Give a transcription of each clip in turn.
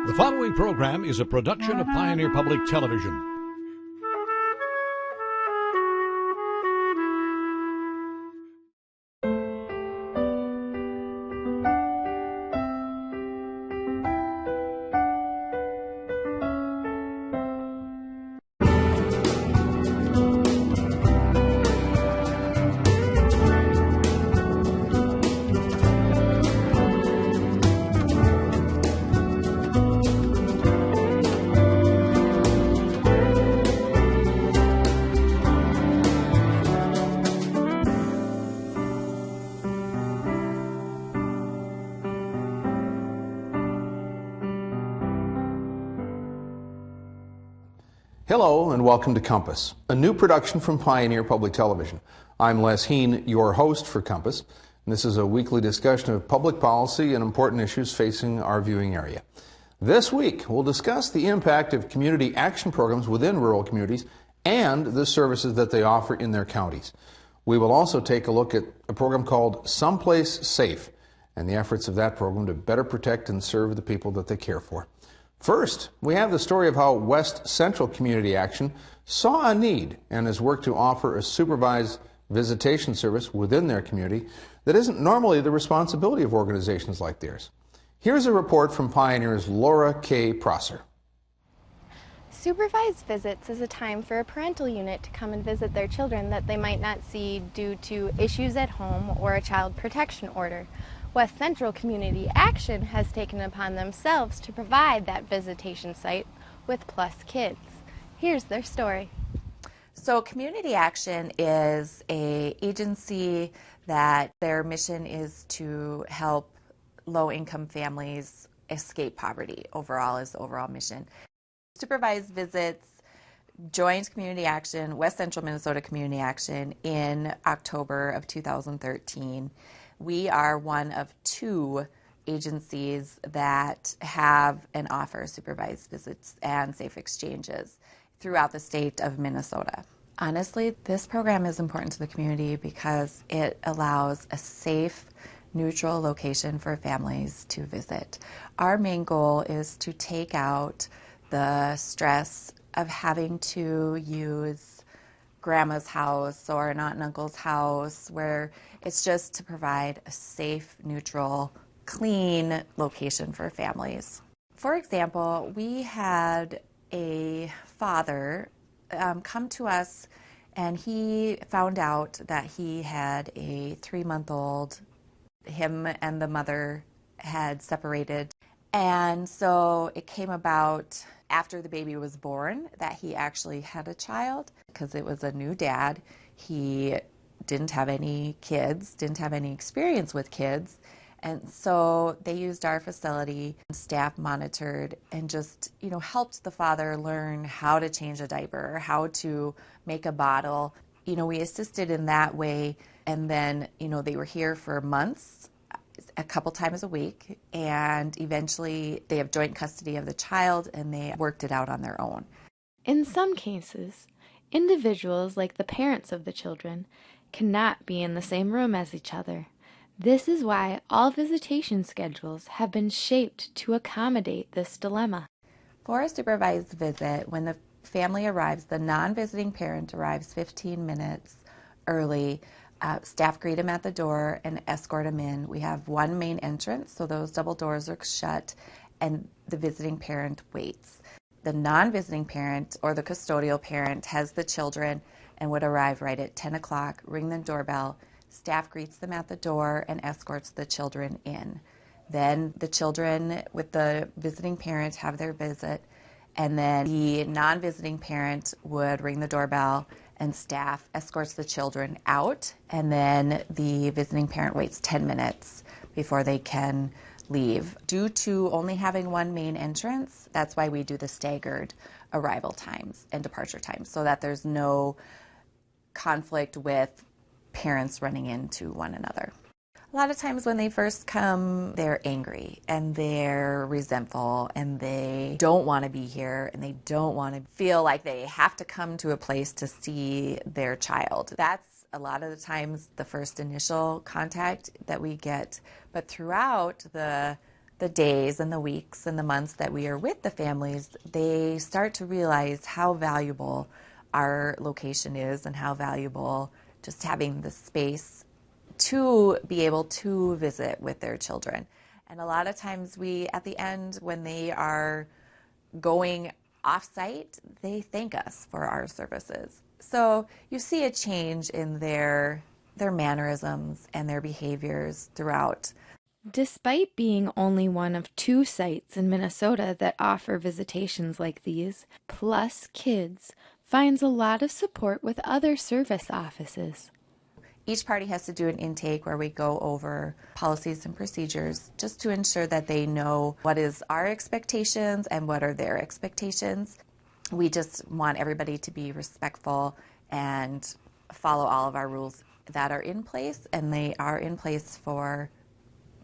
The following program is a production of Pioneer Public Television. Hello and welcome to Compass, a new production from Pioneer Public Television. I'm Les Heen, your host for Compass, and this is a weekly discussion of public policy and important issues facing our viewing area. This week, we'll discuss the impact of community action programs within rural communities and the services that they offer in their counties. We will also take a look at a program called Someplace Safe and the efforts of that program to better protect and serve the people that they care for. First, we have the story of how West Central Community Action saw a need and has worked to offer a supervised visitation service within their community that isn't normally the responsibility of organizations like theirs. Here's a report from Pioneer's Laura K. Prosser. Supervised visits is a time for a parental unit to come and visit their children that they might not see due to issues at home or a child protection order. West Central Community Action has taken it upon themselves to provide that visitation site with Plus Kids. Here's their story. So Community Action is an agency that their mission is to help low-income families escape poverty. Overall is the overall mission. Supervised visits joined Community Action, West Central Minnesota Community Action, in October of 2013. We are one of two agencies that have and offer supervised visits and safe exchanges throughout the state of Minnesota. Honestly, this program is important to the community because it allows a safe, neutral location for families to visit. Our main goal is to take out the stress of having to use grandma's house or an aunt and uncle's house, where it's just to provide a safe, neutral, clean location for families. For example, we had a father come to us, and he found out that he had a 3-month-old. Him and the mother had separated. And so it came about after the baby was born that he actually had a child, because it was a new dad. He didn't have any kids, didn't have any experience with kids. And so they used our facility, staff monitored, and just, helped the father learn how to change a diaper, how to make a bottle. We assisted in that way. And then, they were here for months, a couple times a week, and eventually they have joint custody of the child, and they worked it out on their own. In some cases, individuals like the parents of the children cannot be in the same room as each other. This is why all visitation schedules have been shaped to accommodate this dilemma. For a supervised visit, when the family arrives, the non-visiting parent arrives 15 minutes early. Staff greet him at the door and escort him in. We have one main entrance, so those double doors are shut, and the visiting parent waits. The non-visiting parent or the custodial parent has the children and would arrive right at 10 o'clock, ring the doorbell. Staff greets them at the door and escorts the children in. Then the children with the visiting parent have their visit, and then the non-visiting parent would ring the doorbell and staff escorts the children out, and then the visiting parent waits 10 minutes before they can leave. Due to only having one main entrance, that's why we do the staggered arrival times and departure times, so that there's no conflict with parents running into one another. A lot of times when they first come, they're angry and they're resentful and they don't want to be here and they don't want to feel like they have to come to a place to see their child. That's a lot of the times the first initial contact that we get. But throughout the the days and the weeks and the months that we are with the families, they start to realize how valuable our location is and how valuable just having the space to be able to visit with their children. And a lot of times at the end, when they are going off-site, they thank us for our services. So you see a change in their mannerisms and their behaviors throughout. Despite being only one of 2 sites in Minnesota that offer visitations like these, Plus Kids finds a lot of support with other service offices. Each party has to do an intake where we go over policies and procedures just to ensure that they know what is our expectations and what are their expectations. We just want everybody to be respectful and follow all of our rules that are in place, and they are in place for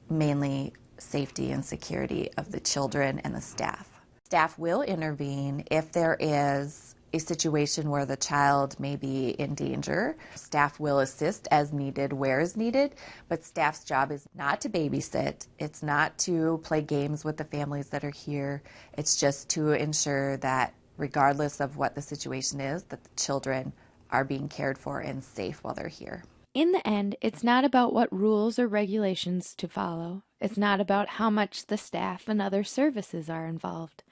mainly safety and security of the children and the staff. Staff will intervene if there is a situation where the child may be in danger. Staff will assist as needed, where is needed, but staff's job is not to babysit. It's not to play games with the families that are here. It's just to ensure that regardless of what the situation is, that the children are being cared for and safe while they're here. In the end, it's not about what rules or regulations to follow. It's not about how much the staff and other services are involved.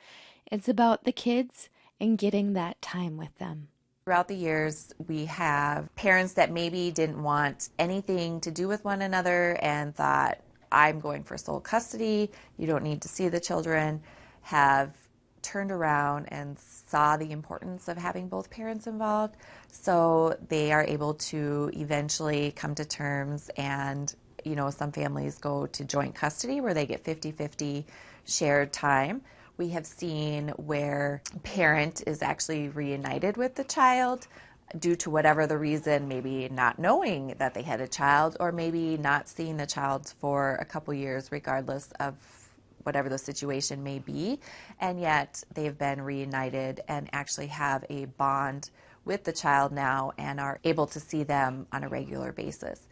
It's about the kids and getting that time with them. Throughout the years, we have parents that maybe didn't want anything to do with one another and thought, I'm going for sole custody, you don't need to see the children, have turned around and saw the importance of having both parents involved. So they are able to eventually come to terms, and some families go to joint custody where they get 50-50 shared time. We have seen where a parent is actually reunited with the child due to whatever the reason, maybe not knowing that they had a child or maybe not seeing the child for a couple years regardless of whatever the situation may be, and yet they've been reunited and actually have a bond with the child now and are able to see them on a regular basis.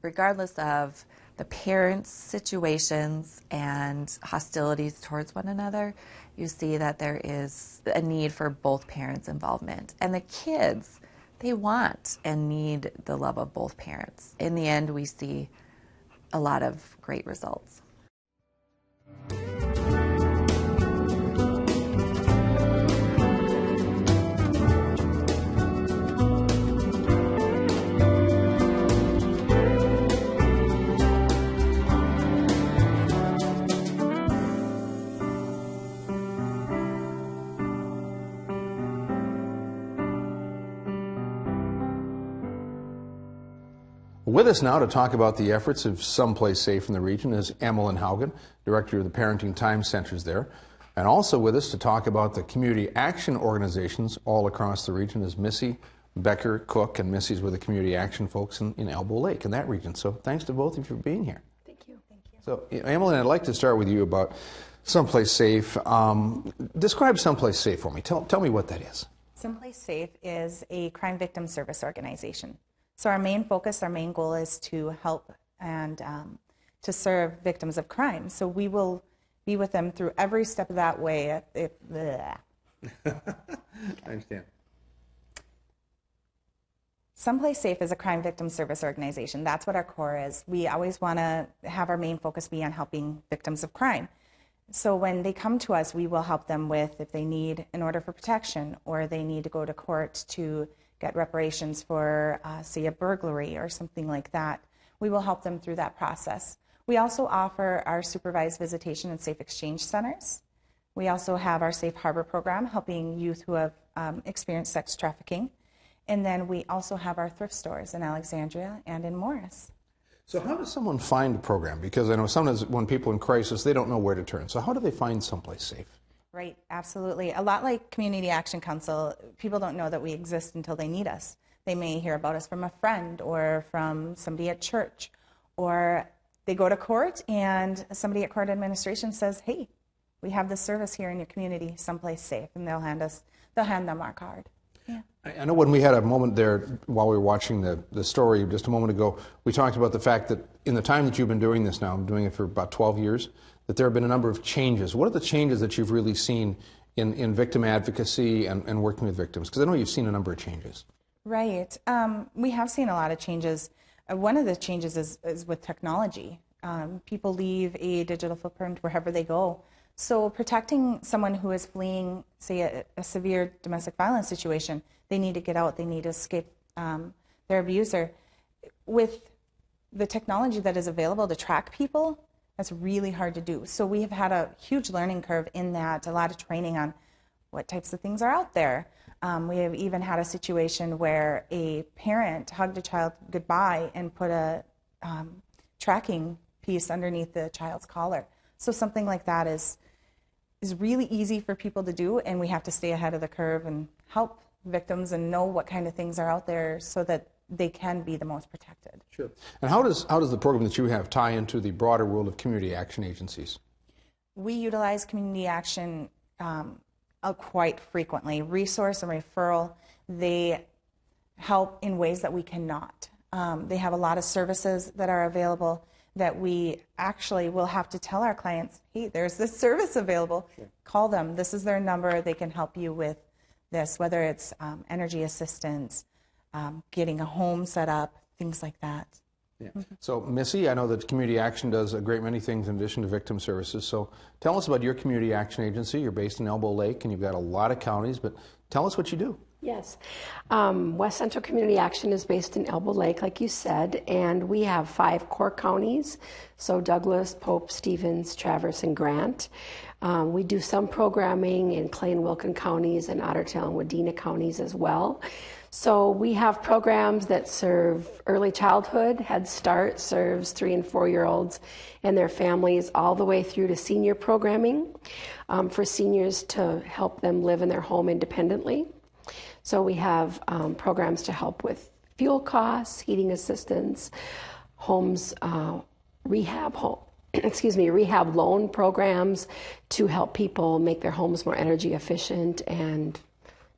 Regardless of the parents' situations and hostilities towards one another, you see that there is a need for both parents' involvement. And the kids, they want and need the love of both parents. In the end, we see a lot of great results. With us now to talk about the efforts of Someplace Safe in the region is Emmeline Haugen, Director of the Parenting Time Centers there. And also with us to talk about the community action organizations all across the region is Missy Becker Cook, and Missy's with the community action folks in Elbow Lake in that region. So thanks to both of you for being here. Thank you. Thank you. So Emmeline, I'd like to start with you about Someplace Safe. Describe Someplace Safe for me. Tell me what that is. Someplace Safe is a crime victim service organization. So our main focus, our main goal is to help and to serve victims of crime. So we will be with them through every step of that way. I understand. Someplace Safe is a crime victim service organization. That's what our core is. We always want to have our main focus be on helping victims of crime. So when they come to us, we will help them with if they need an order for protection or they need to go to court to get reparations for, say, a burglary or something like that. We will help them through that process. We also offer our supervised visitation and safe exchange centers. We also have our Safe Harbor program, helping youth who have experienced sex trafficking. And then we also have our thrift stores in Alexandria and in Morris. So how does someone find a program? Because I know sometimes when people in crisis, they don't know where to turn. So how do they find Someplace Safe? Right, absolutely. A lot like Community Action Council, people don't know that we exist until they need us. They may hear about us from a friend or from somebody at church, or they go to court and somebody at court administration says, hey, we have this service here in your community, Someplace Safe, and they'll hand them our card. Yeah. I know when we had a moment there while we were watching the story just a moment ago, we talked about the fact that in the time that you've been doing this now, doing it for about 12 years, that there have been a number of changes. What are the changes that you've really seen in victim advocacy and working with victims? Because I know you've seen a number of changes. Right. We have seen a lot of changes. One of the changes is with technology. People leave a digital footprint wherever they go. So protecting someone who is fleeing, say, a severe domestic violence situation, they need to get out, they need to escape their abuser. With the technology that is available to track people, that's really hard to do. So we have had a huge learning curve in that, a lot of training on what types of things are out there. We have even had a situation where a parent hugged a child goodbye and put a tracking piece underneath the child's collar. So something like that is really easy for people to do, and we have to stay ahead of the curve and help victims and know what kind of things are out there so that they can be the most protected. Sure. And how does the program that you have tie into the broader world of community action agencies? We utilize community action quite frequently. Resource and referral, they help in ways that we cannot. They have a lot of services that are available that we actually will have to tell our clients, hey, there's this service available. Sure. Call them. This is their number. They can help you with this, whether it's energy assistance, getting a home set up, things like that. Yeah. So, Missy, I know that Community Action does a great many things in addition to victim services. So tell us about your Community Action Agency. You're based in Elbow Lake, and you've got a lot of counties, but tell us what you do. Yes. West Central Community Action is based in Elbow Lake, like you said, and we have 5 core counties, so Douglas, Pope, Stevens, Traverse, and Grant. We do some programming in Clay and Wilkin counties and Ottertail and Wadena counties as well. So we have programs that serve early childhood. Head Start serves 3- and 4-year-olds and their families all the way through to senior programming for seniors to help them live in their home independently. So we have programs to help with fuel costs, heating assistance, homes, rehab loan programs to help people make their homes more energy efficient, and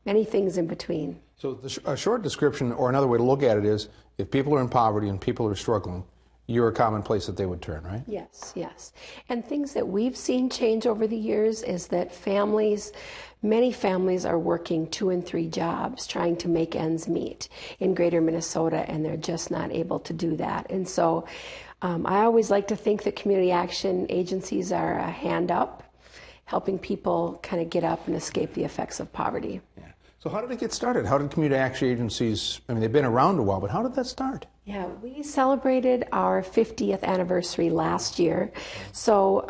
many things in between. So a short description, or another way to look at it, is if people are in poverty and people are struggling, you're a common place that they would turn, right? Yes, yes. And things that we've seen change over the years is that many families are working 2 and 3 jobs trying to make ends meet in greater Minnesota, and they're just not able to do that. And so I always like to think that community action agencies are a hand up, helping people kind of get up and escape the effects of poverty. Yeah. So how did it get started? How did community action agencies, I mean, they've been around a while, but how did that start? Yeah, we celebrated our 50th anniversary last year. So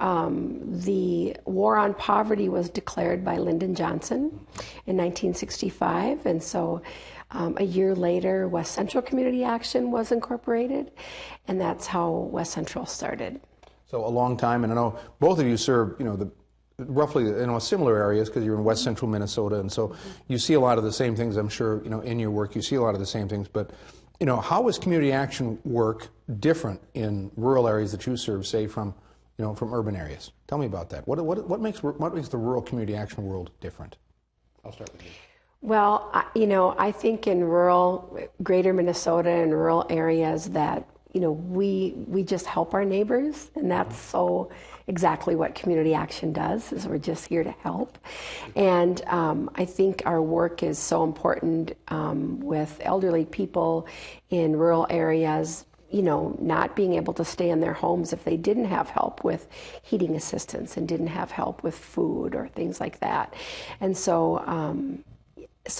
the War on Poverty was declared by Lyndon Johnson in 1965. And so a year later, West Central Community Action was incorporated. And that's how West Central started. So a long time. And I know both of you serve, roughly similar areas because you're in West Central Minnesota. And so you see a lot of the same things, I'm sure, in your work. You see a lot of the same things. But how is community action work different in rural areas that you serve, say from urban areas? Tell me about that. What makes the rural community action world different? I'll start with you. Well, I think in rural, greater Minnesota and rural areas that, we just help our neighbors, and that's so exactly what community action does, is we're just here to help. And I think our work is so important with elderly people in rural areas, not being able to stay in their homes if they didn't have help with heating assistance and didn't have help with food or things like that. And so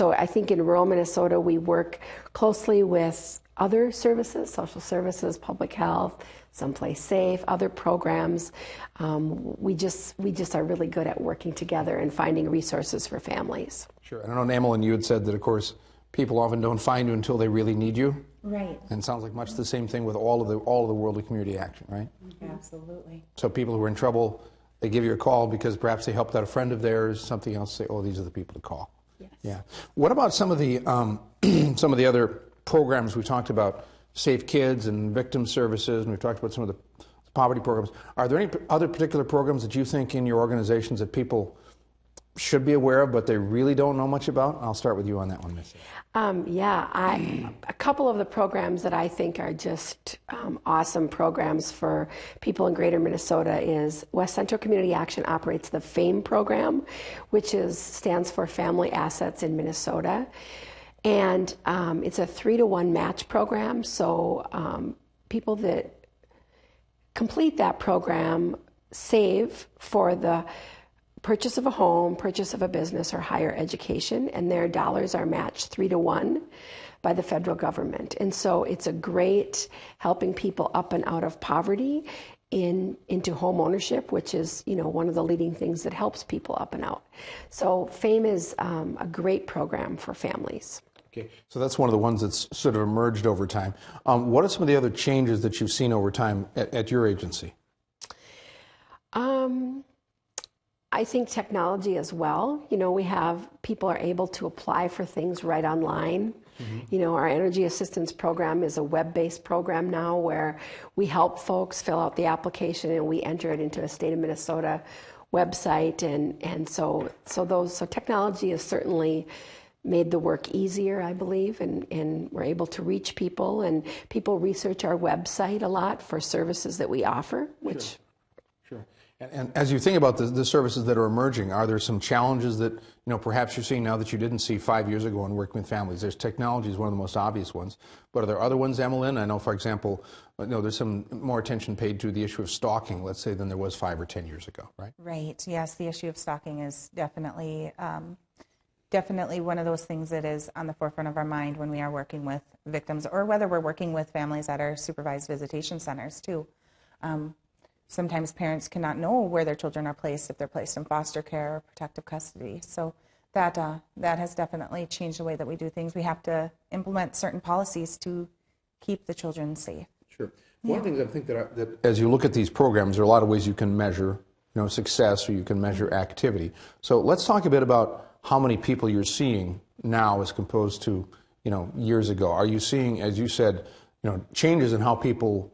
I think in rural Minnesota, we work closely with other services, social services, public health, Someplace Safe, other programs. We just are really good at working together and finding resources for families. Sure. And I know, Namelin, you had said that, of course, people often don't find you until they really need you. Right. And it sounds like much the same thing with all of the world of community action, right? Absolutely. So people who are in trouble, they give you a call because perhaps they helped out a friend of theirs, something else, say, oh, these are the people to call. Yes. Yeah. What about some of the other programs we talked about, Safe Kids and victim services, and we talked about some of the poverty programs. Are there any other particular programs that you think in your organizations that people should be aware of, but they really don't know much about? I'll start with you on that one, Missy. A couple of the programs that I think are just awesome programs for people in Greater Minnesota is West Central Community Action operates the FAME program, which stands for Family Assets in Minnesota. And it's a 3-to-1 match program, so people that complete that program save for the purchase of a home, purchase of a business, or higher education, and their dollars are matched 3-to-1 by the federal government. And so it's a great helping people up and out of poverty into home ownership, which is, one of the leading things that helps people up and out. So FAME is a great program for families. Okay, so that's one of the ones that's sort of emerged over time. What are some of the other changes that you've seen over time at your agency? I think technology as well. People are able to apply for things right online. Our Energy Assistance Program is a web-based program now where we help folks fill out the application and we enter it into a state of Minnesota website. And so technology has certainly made the work easier, I believe, and we're able to reach people, and people research our website a lot for services that we offer, which... Sure. And as you think about the services that are emerging, are there some challenges that perhaps you're seeing now that you didn't see 5 years ago in working with families? There's technology is one of the most obvious ones, but are there other ones, Emmeline? I know, for example, there's some more attention paid to the issue of stalking, let's say, than there was 5 or 10 years ago, right? Right. Yes, the issue of stalking is definitely one of those things that is on the forefront of our mind when we are working with victims, or whether we're working with families at our supervised visitation centers too. Sometimes parents cannot know where their children are placed, if they're placed in foster care or protective custody. So that has definitely changed the way that we do things. We have to implement certain policies to keep the children safe. Sure. One of the things I think that as you look at these programs, there are a lot of ways you can measure success, or you can measure activity. So let's talk a bit about how many people you're seeing now as opposed to years ago. Are you seeing, as you said, changes in how people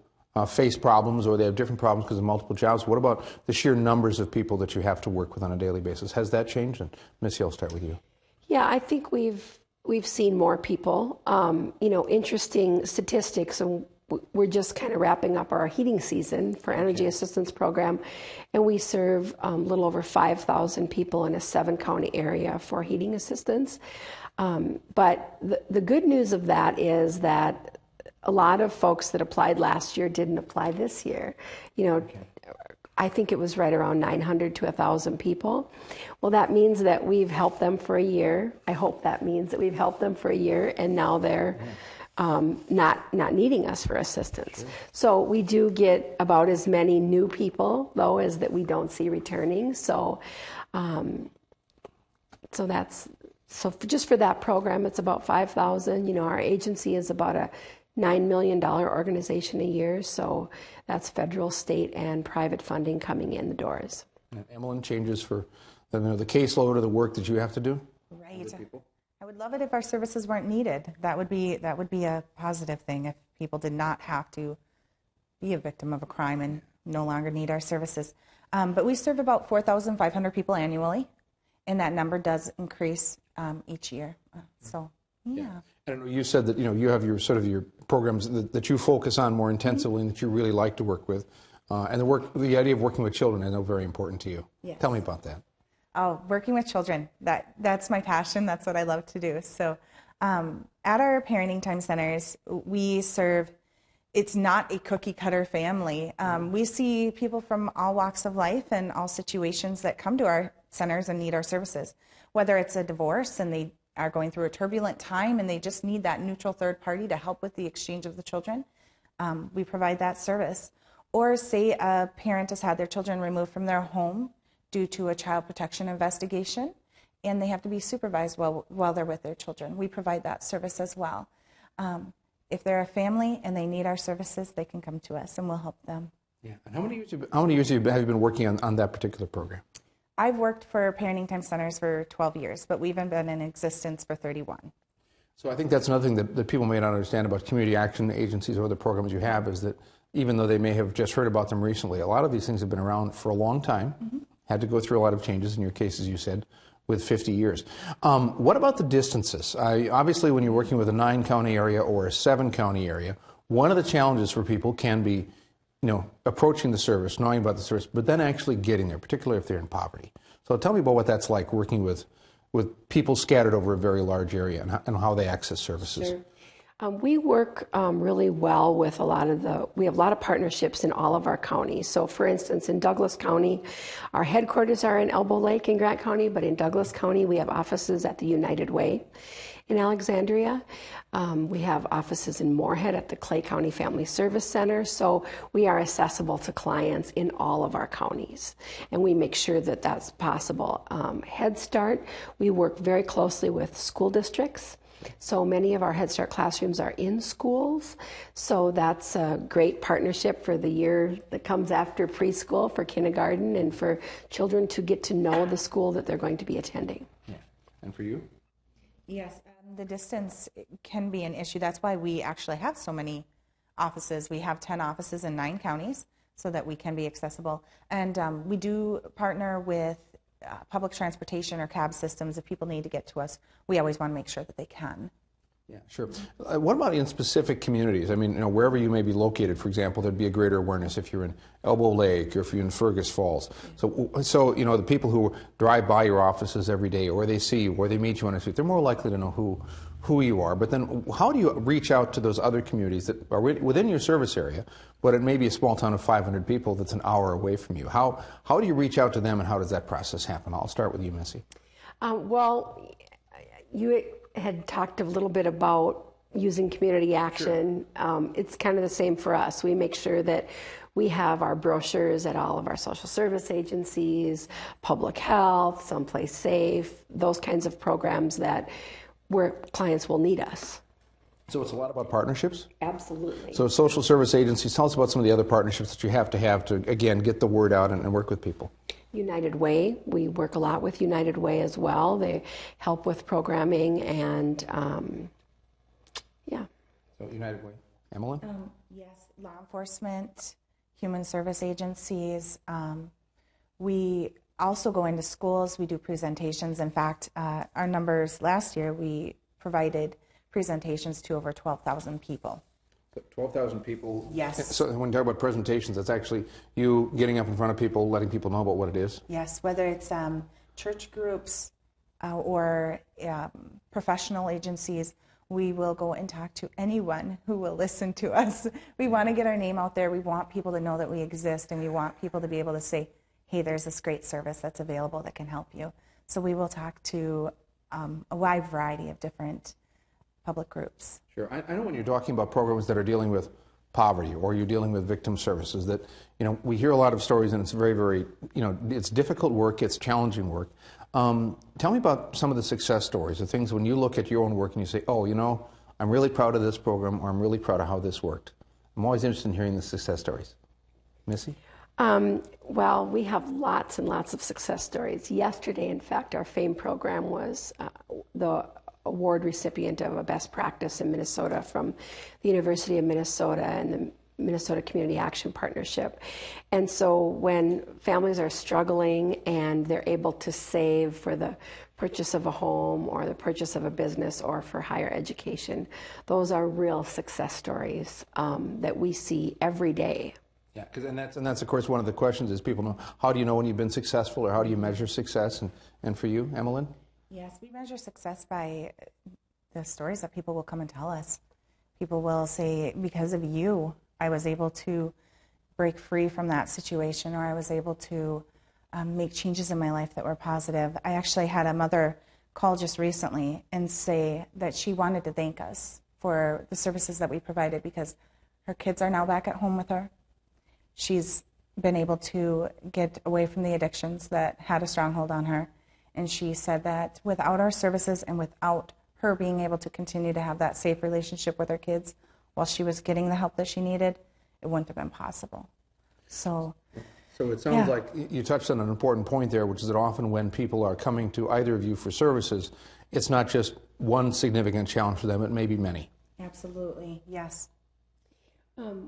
face problems, or they have different problems because of multiple jobs? What about the sheer numbers of people that you have to work with on a daily basis? Has that changed? And Missy, I'll start with you. Yeah, I think we've seen more people. Interesting statistics, and we're just kind of wrapping up our heating season for Energy Assistance Program, and we serve a little over 5,000 people in a 7-county area for heating assistance. But the good news of that is that a lot of folks that applied last year didn't apply this year. I think it was right around 900 to 1,000 people. Well, that means that we've helped them for a year. I hope that means that we've helped them for a year, and now they're not needing us for assistance. Sure. So we do get about as many new people, though, as that we don't see returning. So just for that program, it's about 5,000. Our agency is about a $9 million organization a year, so that's federal, state, and private funding coming in the doors. And Emmeline, changes for the caseload or the work that you have to do? Right. I would love it if our services weren't needed. That would be a positive thing if people did not have to be a victim of a crime and no longer need our services. But we serve about 4,500 people annually, and that number does increase each year. Yeah. I know you said that you have your your programs that you focus on more intensively and that you really like to work with, and the idea of working with children I know very important to you. Yes. Tell me about that. Oh, working with children, that's my passion. That's what I love to do. So at our parenting time centers, we serve, it's not a cookie cutter family. We see people from all walks of life and all situations that come to our centers and need our services, whether it's a divorce and they are going through a turbulent time and they just need that neutral third party to help with the exchange of the children. We provide that service. Or say a parent has had their children removed from their home due to a child protection investigation, and they have to be supervised while they're with their children. We provide that service as well. If they're a family and they need our services, they can come to us and we'll help them. Yeah. And how many years have you been working on that particular program? I've worked for Parenting Time Centers for 12 years, but we've been in existence for 31. So I think that's another thing that people may not understand about community action agencies or other programs you have, is that even though they may have just heard about them recently, a lot of these things have been around for a long time, had to go through a lot of changes, in your case, as you said, with 50 years. What about the distances? Obviously, when you're working with a 9-county area or a 7-county area, one of the challenges for people can be, approaching the service, knowing about the service, but then actually getting there, particularly if they're in poverty. So tell me about what that's like working with people scattered over a very large area and how they access services. Sure. We work really well with we have a lot of partnerships in all of our counties. So for instance, in Douglas County, our headquarters are in Elbow Lake in Grant County, but in Douglas County, we have offices at the United Way in Alexandria. We have offices in Moorhead at the Clay County Family Service Center. So we are accessible to clients in all of our counties, and we make sure that that's possible. Head Start, we work very closely with school districts. So many of our Head Start classrooms are in schools, so that's a great partnership for the year that comes after preschool, for kindergarten, and for children to get to know the school that they're going to be attending. Yeah. And for you? Yes, the distance can be an issue. That's why we actually have so many offices. We have 10 offices in 9 counties so that we can be accessible. And we do partner with public transportation or cab systems. If people need to get to us, we always want to make sure that they can. Yeah, sure. What about in specific communities? I mean, wherever you may be located, for example, there'd be a greater awareness if you're in Elbow Lake or if you're in Fergus Falls. So the people who drive by your offices every day, or they see you, or they meet you on the street, they're more likely to know who you are. But then how do you reach out to those other communities that are within your service area, but it may be a small town of 500 people that's an hour away from you? How do you reach out to them, and how does that process happen? I'll start with you, Missy. Well, you had talked a little bit about using community action. Sure. It's kind of the same for us. We make sure that we have our brochures at all of our social service agencies, public health, Someplace Safe, those kinds of programs where clients will need us. So it's a lot about partnerships? Absolutely. So social service agencies, tell us about some of the other partnerships that you have to again, get the word out and work with people. United Way, we work a lot with United Way as well. They help with programming and, yeah. So United Way. Emily? Yes, law enforcement, human service agencies. We also go into schools. We do presentations. In fact, our numbers last year, we provided presentations to over 12,000 people. 12,000 people? Yes. So when you talk about presentations, that's actually you getting up in front of people, letting people know about what it is? Yes, whether it's church groups or professional agencies, we will go and talk to anyone who will listen to us. We want to get our name out there. We want people to know that we exist, and we want people to be able to say, hey, there's this great service that's available that can help you. So we will talk to a wide variety of different public groups. Sure. I know when you're talking about programs that are dealing with poverty or you're dealing with victim services that, we hear a lot of stories, and it's very, very, it's difficult work, it's challenging work. Tell me about some of the success stories, the things when you look at your own work and you say, oh, I'm really proud of this program, or I'm really proud of how this worked. I'm always interested in hearing the success stories. Missy? Well, we have lots and lots of success stories. Yesterday, in fact, our FAME program was the award recipient of a best practice in Minnesota from the University of Minnesota and the Minnesota Community Action Partnership. And so when families are struggling and they're able to save for the purchase of a home or the purchase of a business or for higher education, those are real success stories that we see every day. Yeah, and that's of course one of the questions is people know, how do you know when you've been successful, or how do you measure success? And for you, Emmeline? Yes, we measure success by the stories that people will come and tell us. People will say, because of you, I was able to break free from that situation, or I was able to make changes in my life that were positive. I actually had a mother call just recently and say that she wanted to thank us for the services that we provided because her kids are now back at home with her. She's been able to get away from the addictions that had a stronghold on her. And she said that without our services and without her being able to continue to have that safe relationship with her kids while she was getting the help that she needed, it wouldn't have been possible. So it sounds like you touched on an important point there, which is that often when people are coming to either of you for services, it's not just one significant challenge for them, it may be many. Absolutely, yes.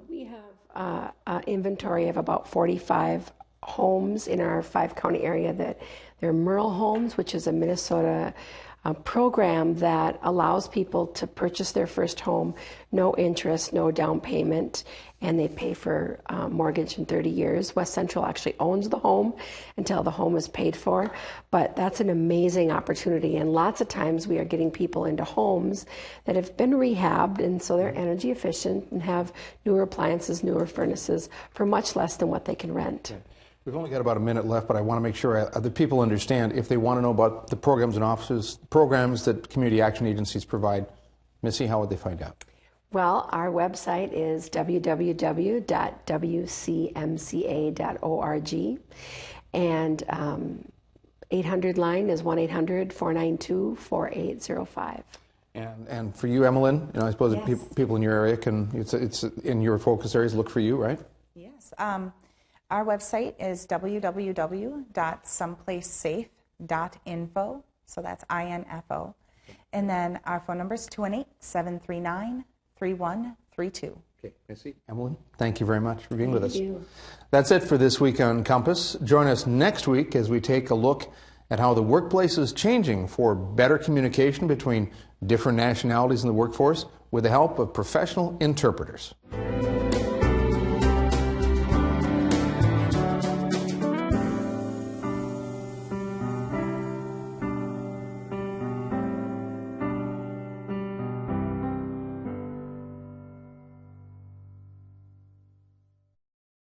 We have an inventory of about 45 homes in our 5-county area. That they're Merle Homes, which is a Minnesota program that allows people to purchase their first home, no interest, no down payment, and they pay for mortgage in 30 years. West Central actually owns the home until the home is paid for, but that's an amazing opportunity. And lots of times we are getting people into homes that have been rehabbed, and so they're energy efficient and have newer appliances, newer furnaces for much less than what they can rent. Okay. We've only got about a minute left, but I want to make sure the people understand, if they want to know about the programs and offices, programs that community action agencies provide, Missy, how would they find out? Well, our website is www.wcmca.org, and 800 line is 1-800-492-4805. And for you, Emmeline, I suppose Yes. people in your area it's in your focus areas, look for you, right? Yes. Our website is www.someplacesafe.info. So that's INFO. And then our phone number is 218-739-3132. Okay, Missy, Emmeline, thank you very much for being with us. Thank you. That's it for this week on Compass. Join us next week as we take a look at how the workplace is changing for better communication between different nationalities in the workforce with the help of professional interpreters.